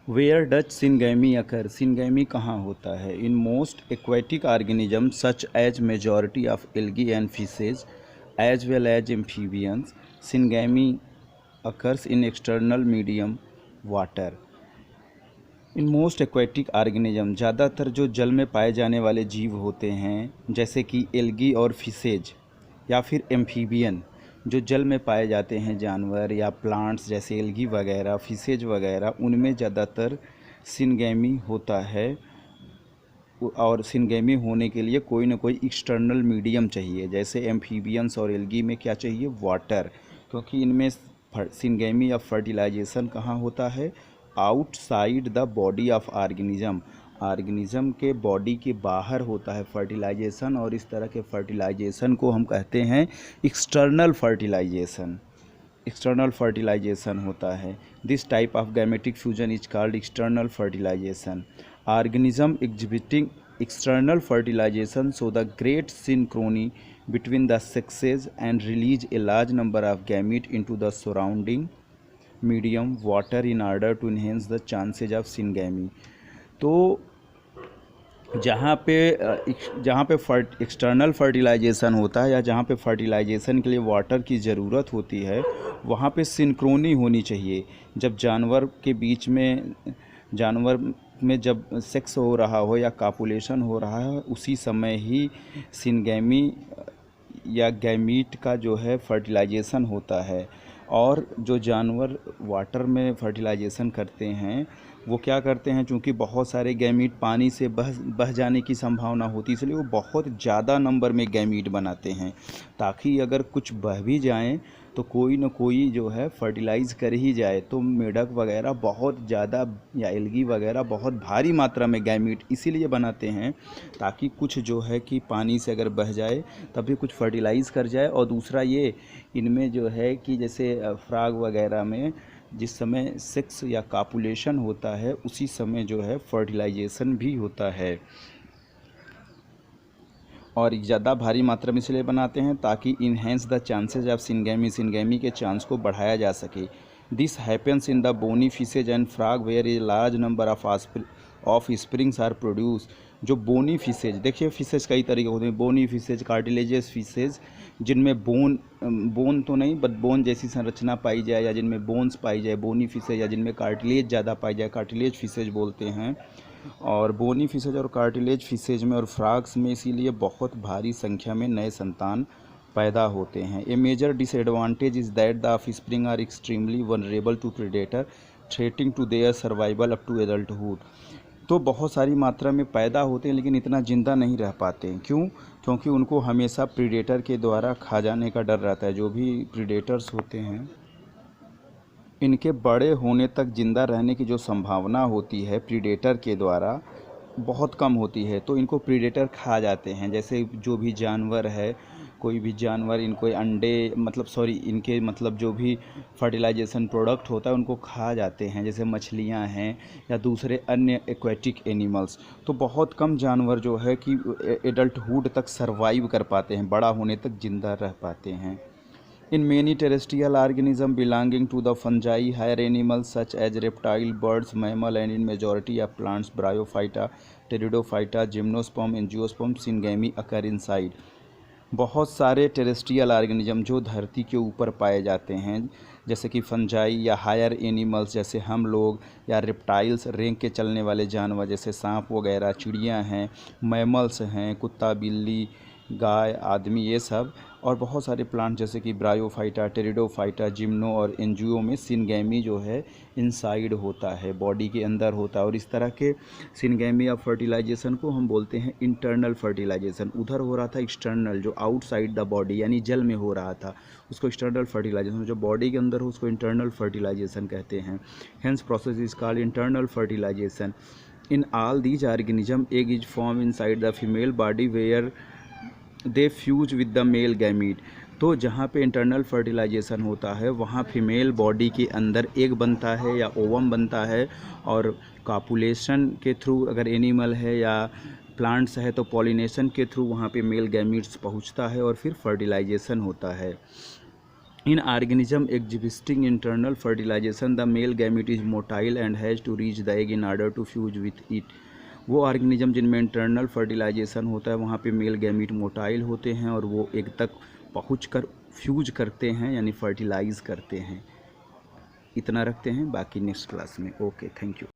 Where does syngamy occur, syngamy कहाँ होता है? In most aquatic organism such as majority of algae and fishes as well as amphibians, syngamy occurs in external medium water. In most aquatic organism, ज़्यादातर जो जल में पाए जाने वाले जीव होते हैं, जैसे कि एल्गी और फिशेज या फिर एम्फीबियन, जो जल में पाए जाते हैं जानवर या प्लांट्स जैसे एल्गी वगैरह, फिशेज वगैरह, उनमें ज़्यादातर सिनगैमी होता है। और सिनगैमी होने के लिए कोई ना कोई एक्सटर्नल मीडियम चाहिए। जैसे एम्फीबियंस और एल्गी में क्या चाहिए? वाटर, क्योंकि इनमें सिनगैमी या फर्टिलाइजेशन कहाँ होता है? Outside the body of organism, organism के बॉडी के बाहर होता है फर्टिलाइजेशन। और इस तरह के फर्टिलाइजेशन को हम कहते हैं एक्सटर्नल फर्टिलाइजेशन। एक्सटर्नल फर्टिलाइजेशन होता है। This type of gametic fusion is called external fertilization. Organism exhibiting external fertilization show the great synchrony between the sexes and release a large number of gametes into the surrounding medium water in order to enhance the chances of syngamy। तो जहाँ पे external fertilization होता है या जहाँ पे fertilisation के लिए वाटर की ज़रूरत होती है, वहाँ पे सिंक्रोनी होनी चाहिए। जब जानवर में जब सेक्स हो रहा हो या कापुलेशन हो रहा है, उसी समय ही सिनगैमी या गैमीट का जो है फर्टिलाइजेशन होता है। और जो जानवर वाटर में फर्टिलाइजेशन करते हैं, वो क्या करते हैं, चूँकि बहुत सारे गैमीट पानी से बह जाने की संभावना होती है, इसलिए वो बहुत ज़्यादा नंबर में गैमीट बनाते हैं, ताकि अगर कुछ बह भी जाएं तो कोई ना कोई जो है फर्टिलाइज़ कर ही जाए। तो मेढक वगैरह बहुत ज़्यादा या एल्गी वगैरह बहुत भारी मात्रा में गैमीट इसीलिए बनाते हैं, ताकि कुछ जो है कि पानी से अगर बह जाए तभी कुछ फर्टिलाइज़ कर जाए। और दूसरा ये, इनमें जो है कि जैसे फ्रॉग वगैरह में जिस समय सेक्स या कापुलेशन होता है, उसी समय जो है फर्टिलाइजेशन भी होता है। और ज़्यादा भारी मात्रा में इसलिए बनाते हैं ताकि enhance the chances of syngamy के चांस को बढ़ाया जा सके। This happens in the bony fishes and frog where a large number of springs are produce. जो बोनी फिशेज, देखिए फिशेज कई तरीके होते हैं, बोनी फिशेज, कार्टिलेजियस फिशेज, जिनमें बोन तो नहीं बट बोन जैसी संरचना पाई जाए, या जिनमें बोन्स पाई जाए बोनी फिशेज, या जिनमें कार्टिलेज ज़्यादा पाई जाए कार्टिलेज फिशेज बोलते हैं। और बोनी फिशेज और कार्टिलेज फिशेज में और फ्रॉग्स में इसीलिए बहुत भारी संख्या में नए संतान पैदा होते हैं। A major disadvantage is that the offspring are extremely vulnerable to predator threatening to their survival up to adulthood. तो बहुत सारी मात्रा में पैदा होते हैं लेकिन इतना ज़िंदा नहीं रह पाते हैं। क्यों? क्योंकि उनको हमेशा प्रीडेटर के द्वारा खा जाने का डर रहता है। जो भी प्रीडेटर्स होते हैं, इनके बड़े होने तक ज़िंदा रहने की जो संभावना होती है प्रीडेटर के द्वारा बहुत कम होती है, तो इनको प्रीडेटर खा जाते हैं। जैसे जो भी जानवर है, कोई भी जानवर इनको अंडे इनके जो भी फर्टिलाइजेशन प्रोडक्ट होता है उनको खा जाते हैं, जैसे मछलियां हैं या दूसरे अन्य एक्वेटिक एनिमल्स। तो बहुत कम जानवर जो है कि एडल्टहुड तक सर्वाइव कर पाते हैं, बड़ा होने तक ज़िंदा रह पाते हैं। In many terrestrial organisms belonging to the fungi, higher animals such as reptile, birds, mammal, and in majority of plants, Bryophyta, Pteridophyta, Gymnosperm, Angiosperm, syngamy occur inside। बहुत सारे टेरेस्ट्रियल ऑर्गेनिज्म जो धरती के ऊपर पाए जाते हैं, जैसे कि फंजाई या हायर एनिमल्स जैसे हम लोग, या रिप्टाइल्स रेंग के चलने वाले जानवर जैसे सांप वगैरह, चिड़ियाँ हैं, मैमल्स हैं, कुत्ता, बिल्ली, गाय, आदमी, ये सब। और बहुत सारे प्लांट जैसे कि ब्रायोफाइटा, टेरिडोफाइटा, जिम्नो और एंजियो में सिनगैमी जो है इनसाइड होता है, बॉडी के अंदर होता है। और इस तरह के सिनगैमी या फर्टिलाइजेशन को हम बोलते हैं इंटरनल फर्टिलाइजेशन। उधर हो रहा था एक्सटर्नल, जो आउटसाइड द बॉडी यानी जल में हो रहा था, उसको एक्सटर्नल फर्टिलाइजेशन। जो बॉडी के अंदर हो उसको इंटरनल फर्टिलाइजेशन कहते हैं। Hence process is called internal fertilization. In all these organism egg is form inside the female body where they fuse with the male gamete. तो जहाँ पे इंटरनल फर्टिलाइजेशन होता है वहाँ फीमेल बॉडी के अंदर एग बनता है या ओवम बनता है, और कापुलेशन के थ्रू अगर एनिमल है या प्लांट्स है तो पॉलिनेशन के थ्रू वहाँ पे मेल गैमीट्स पहुँचता है और फिर फर्टिलाइजेशन होता है। In organism exhibiting internal fertilization, the male gamete is motile and has to reach the egg in order to fuse with it. वो ऑर्गेनिज्म जिनमें इंटरनल फर्टिलाइजेशन होता है वहाँ पे मेल गैमीट मोटाइल होते हैं और वो एग तक पहुँच कर फ्यूज करते हैं यानी फर्टिलाइज करते हैं। इतना रखते हैं, बाकी नेक्स्ट क्लास में। Okay, thank you.